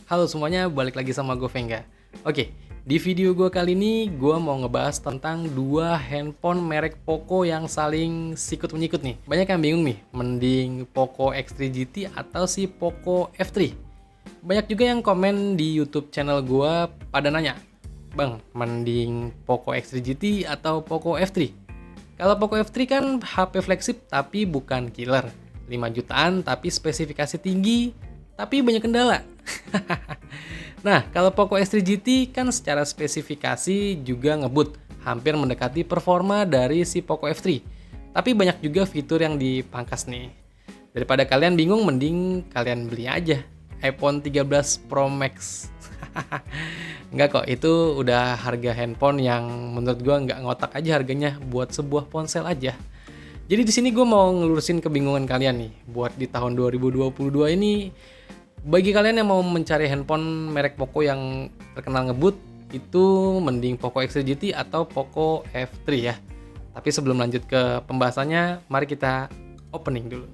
Halo semuanya, balik lagi sama gue Vengga. Oke, di video gue kali ini gue mau ngebahas tentang dua handphone merek Poco yang saling sikut menyikut nih. Banyak yang bingung nih, mending Poco X3 GT atau si Poco F3. Banyak juga yang komen di YouTube channel gue pada nanya, Bang, mending Poco X3 GT atau Poco F3? Kalau Poco F3 kan HP flagship tapi bukan killer. 5 jutaan tapi spesifikasi tinggi, tapi banyak kendala. Nah, kalau Poco X3 GT kan secara spesifikasi juga ngebut, hampir mendekati performa dari si Poco F3. Tapi banyak juga fitur yang dipangkas nih. Daripada kalian bingung, mending kalian beli aja iPhone 13 Pro Max. Enggak kok, itu udah harga handphone yang menurut gua nggak ngotak aja harganya buat sebuah ponsel aja. Jadi di sini gue mau ngelurusin kebingungan kalian nih, buat di tahun 2022 ini. Bagi kalian yang mau mencari handphone merek Poco yang terkenal ngebut, itu mending Poco X3 GT atau Poco F3 ya. Tapi sebelum lanjut ke pembahasannya, mari kita opening dulu.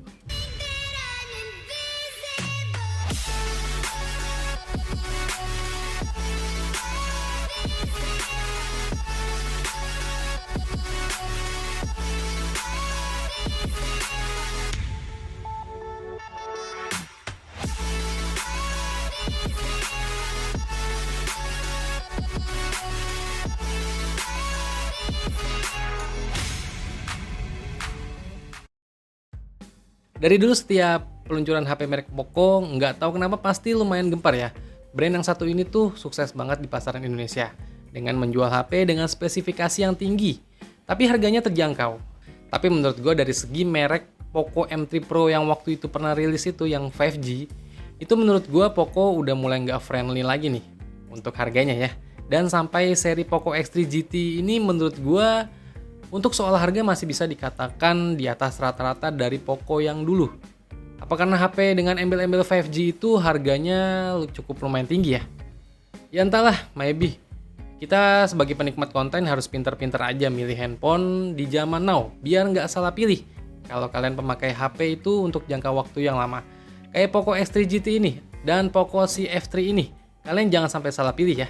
Dari dulu setiap peluncuran HP merek Poco, nggak tahu kenapa pasti lumayan gempar ya. Brand yang satu ini tuh sukses banget di pasaran Indonesia dengan menjual HP dengan spesifikasi yang tinggi, tapi harganya terjangkau. Tapi menurut gue dari segi merek Poco M3 Pro yang waktu itu pernah rilis itu yang 5G, itu menurut gue Poco udah mulai nggak friendly lagi nih untuk harganya ya. Dan sampai seri Poco X3 GT ini menurut gue untuk soal harga masih bisa dikatakan di atas rata-rata dari Poco yang dulu. Apa karena HP dengan embel-embel 5G itu harganya cukup lumayan tinggi ya? Ya entahlah, maybe. Kita sebagai penikmat konten harus pinter-pinter aja milih handphone di zaman now, biar nggak salah pilih. Kalau kalian pemakai HP itu untuk jangka waktu yang lama. Kayak Poco X3 GT ini dan Poco si F3 ini, kalian jangan sampai salah pilih ya.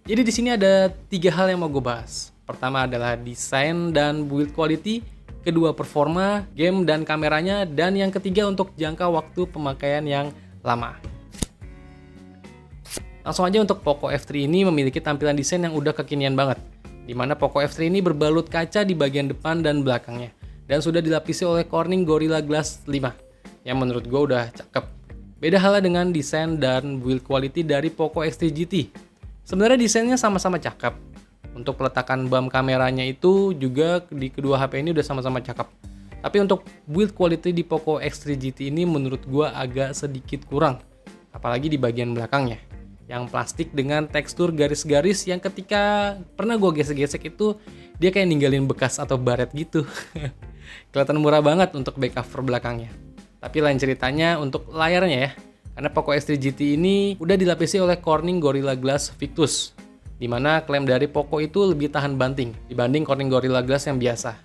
Jadi di sini ada 3 hal yang mau gue bahas. Pertama adalah desain dan build quality, kedua performa, game dan kameranya, dan yang ketiga untuk jangka waktu pemakaian yang lama. Langsung aja untuk Poco F3 ini memiliki tampilan desain yang udah kekinian banget, dimana Poco F3 ini berbalut kaca di bagian depan dan belakangnya, dan sudah dilapisi oleh Corning Gorilla Glass 5, yang menurut gue udah cakep. Beda halnya dengan desain dan build quality dari Poco X3 GT. Sebenarnya desainnya sama-sama cakep. Untuk peletakan BAM kameranya itu juga di kedua HP ini udah sama-sama cakep. Tapi untuk build quality di Poco X3 GT ini menurut gua agak sedikit kurang. Apalagi di bagian belakangnya. Yang plastik dengan tekstur garis-garis yang ketika pernah gua gesek-gesek itu dia kayak ninggalin bekas atau baret gitu. Kelihatan murah banget untuk back cover belakangnya. Tapi lain ceritanya untuk layarnya ya. Karena Poco X3 GT ini udah dilapisi oleh Corning Gorilla Glass Victus, di mana klaim dari Poco itu lebih tahan banting dibanding Corning Gorilla Glass yang biasa.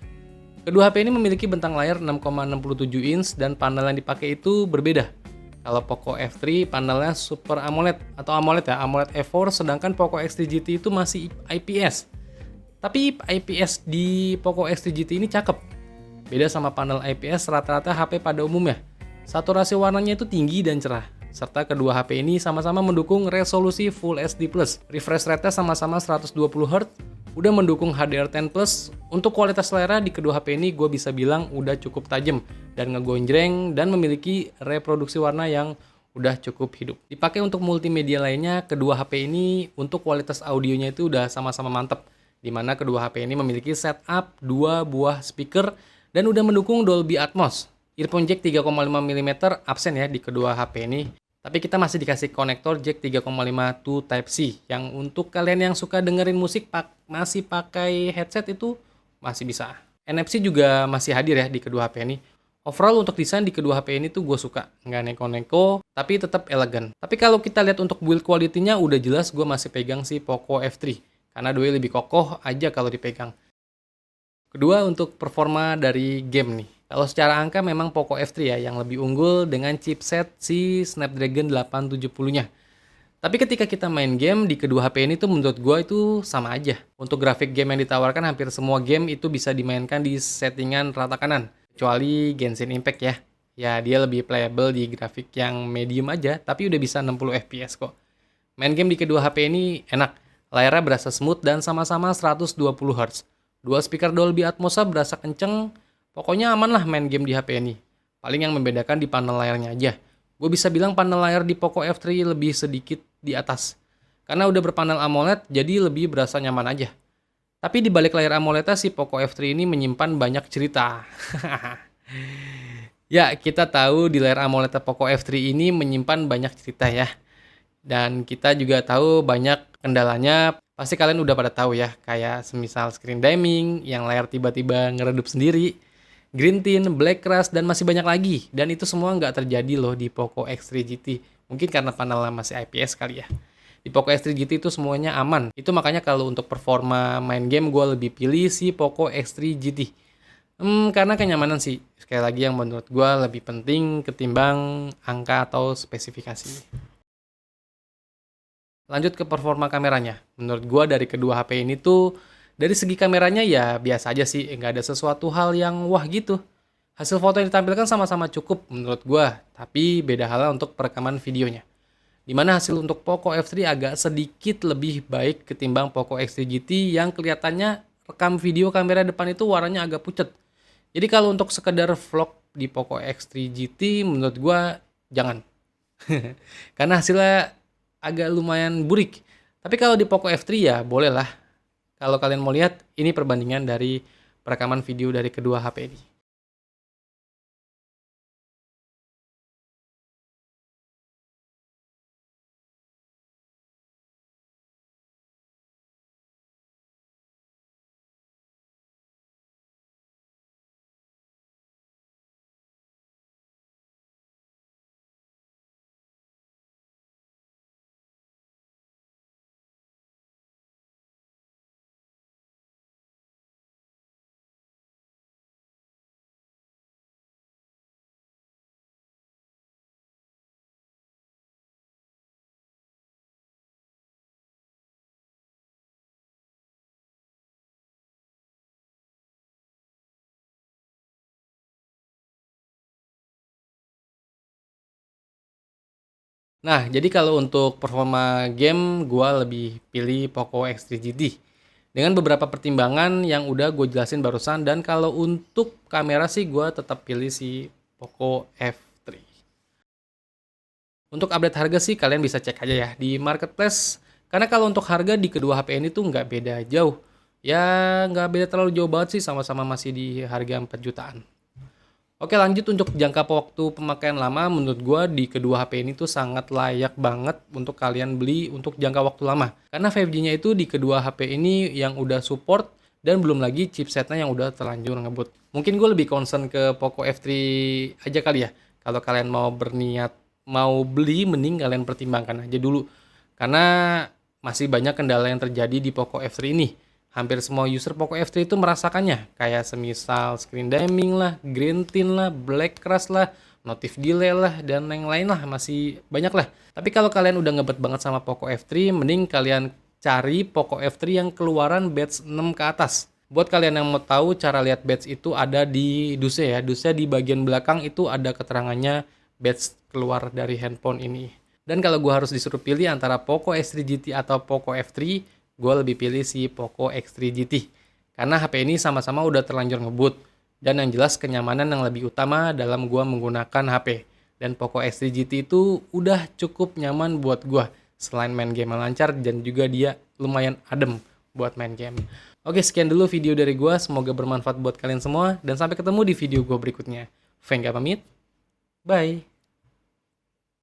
Kedua HP ini memiliki bentang layar 6,67 inch dan panel yang dipakai itu berbeda. Kalau Poco F3 panelnya Super AMOLED atau AMOLED ya, AMOLED F4, sedangkan Poco X3 GT itu masih IPS. Tapi IPS di Poco X3 GT ini cakep. Beda sama panel IPS rata-rata HP pada umumnya. Saturasi warnanya itu tinggi dan cerah. Serta kedua HP ini sama-sama mendukung resolusi Full HD+. Refresh rate-nya sama-sama 120Hz, udah mendukung HDR10+. Untuk kualitas layar di kedua HP ini gue bisa bilang udah cukup tajam dan ngegonjreng dan memiliki reproduksi warna yang udah cukup hidup. Dipakai untuk multimedia lainnya, kedua HP ini untuk kualitas audionya itu udah sama-sama mantep. Dimana kedua HP ini memiliki setup 2 buah speaker dan udah mendukung Dolby Atmos. Earphone jack 3,5 mm absen ya di kedua HP ini. Tapi kita masih dikasih konektor jack 3,5 to Type-C. Yang untuk kalian yang suka dengerin musik masih pakai headset itu masih bisa. NFC juga masih hadir ya di kedua HP ini. Overall untuk desain di kedua HP ini tuh gue suka. Nggak neko-neko, tapi tetap elegan. Tapi kalau kita lihat untuk build quality-nya udah jelas gue masih pegang si Poco F3. Karena dua lebih kokoh aja kalau dipegang. Kedua untuk performa dari game nih. Kalau secara angka memang Poco F3 ya yang lebih unggul dengan chipset si Snapdragon 870-nya. Tapi ketika kita main game di kedua HP ini tuh menurut gua itu sama aja. Untuk grafik game yang ditawarkan hampir semua game itu bisa dimainkan di settingan rata kanan. Kecuali Genshin Impact ya. Ya dia lebih playable di grafik yang medium aja, tapi udah bisa 60 FPS kok. Main game di kedua HP ini enak. Layarnya berasa smooth dan sama-sama 120 Hz. Dua speaker Dolby Atmos berasa kenceng. Pokoknya aman lah main game di HP ini. Paling yang membedakan di panel layarnya aja. Gue bisa bilang panel layar di Poco F3 lebih sedikit di atas. Karena udah berpanel AMOLED, jadi lebih berasa nyaman aja. Tapi di balik layar AMOLED si Poco F3 ini menyimpan banyak cerita. Ya, kita tahu di layar AMOLED Poco F3 ini menyimpan banyak cerita ya. Dan kita juga tahu banyak kendalanya. Pasti kalian udah pada tahu ya, kayak semisal screen dimming, yang layar tiba-tiba ngeredup sendiri, green tint, black crash, dan masih banyak lagi. Dan itu semua nggak terjadi loh di Poco X3 GT. Mungkin karena panelnya masih IPS kali ya. Di Poco X3 GT itu semuanya aman. Itu makanya kalau untuk performa main game gue lebih pilih si Poco X3 GT. Karena kenyamanan sih. Sekali lagi yang menurut gue lebih penting ketimbang angka atau spesifikasi. Lanjut ke performa kameranya. Menurut gue dari kedua HP ini tuh dari segi kameranya ya biasa aja sih, nggak ada sesuatu hal yang wah gitu. Hasil foto yang ditampilkan sama-sama cukup menurut gua, tapi beda halnya untuk perekaman videonya. Dimana hasil untuk Poco F3 agak sedikit lebih baik ketimbang Poco X3 GT yang kelihatannya rekam video kamera depan itu warnanya agak pucat. Jadi kalau untuk sekedar vlog di Poco X3 GT menurut gua jangan. Karena hasilnya agak lumayan burik. Tapi kalau di Poco F3 ya boleh lah. Kalau kalian mau lihat, ini perbandingan dari perekaman video dari kedua HP ini. Nah, jadi kalau untuk performa game, gua lebih pilih Poco X3 GT. Dengan beberapa pertimbangan yang udah gue jelasin barusan, dan kalau untuk kamera sih gua tetap pilih si Poco F3. Untuk update harga sih kalian bisa cek aja ya di marketplace. Karena kalau untuk harga di kedua HP ini tuh nggak beda jauh. Ya nggak beda terlalu jauh banget sih, sama-sama masih di harga 4 jutaan. Oke, lanjut untuk jangka waktu pemakaian lama, menurut gua di kedua HP ini tuh sangat layak banget untuk kalian beli untuk jangka waktu lama. Karena 5G-nya itu di kedua HP ini yang udah support, dan belum lagi chipsetnya yang udah terlanjur ngebut. Mungkin gue lebih concern ke Poco F3 aja kali ya. Kalau kalian mau berniat mau beli, mending kalian pertimbangkan aja dulu. Karena masih banyak kendala yang terjadi di Poco F3 ini. Hampir semua user Poco F3 itu merasakannya, kayak semisal screen dimming lah, green tint lah, black crash lah, notif delay lah, dan yang lain lah, masih banyak lah. Tapi kalau kalian udah ngebet banget sama Poco F3, mending kalian cari Poco F3 yang keluaran batch 6 ke atas. Buat kalian yang mau tahu cara lihat batch itu ada di dusnya ya. Dusnya di bagian belakang itu ada keterangannya batch keluar dari handphone ini. Dan kalau gue harus disuruh pilih antara Poco X3 GT atau Poco F3, gue lebih pilih si Poco X3 GT. Karena HP ini sama-sama udah terlanjur ngebut. Dan yang jelas kenyamanan yang lebih utama dalam gue menggunakan HP. Dan Poco X3 GT itu udah cukup nyaman buat gue. Selain main game yang lancar, dan juga dia lumayan adem buat main game. Oke, sekian dulu video dari gue. Semoga bermanfaat buat kalian semua. Dan sampai ketemu di video gue berikutnya. Fengga pamit. Bye.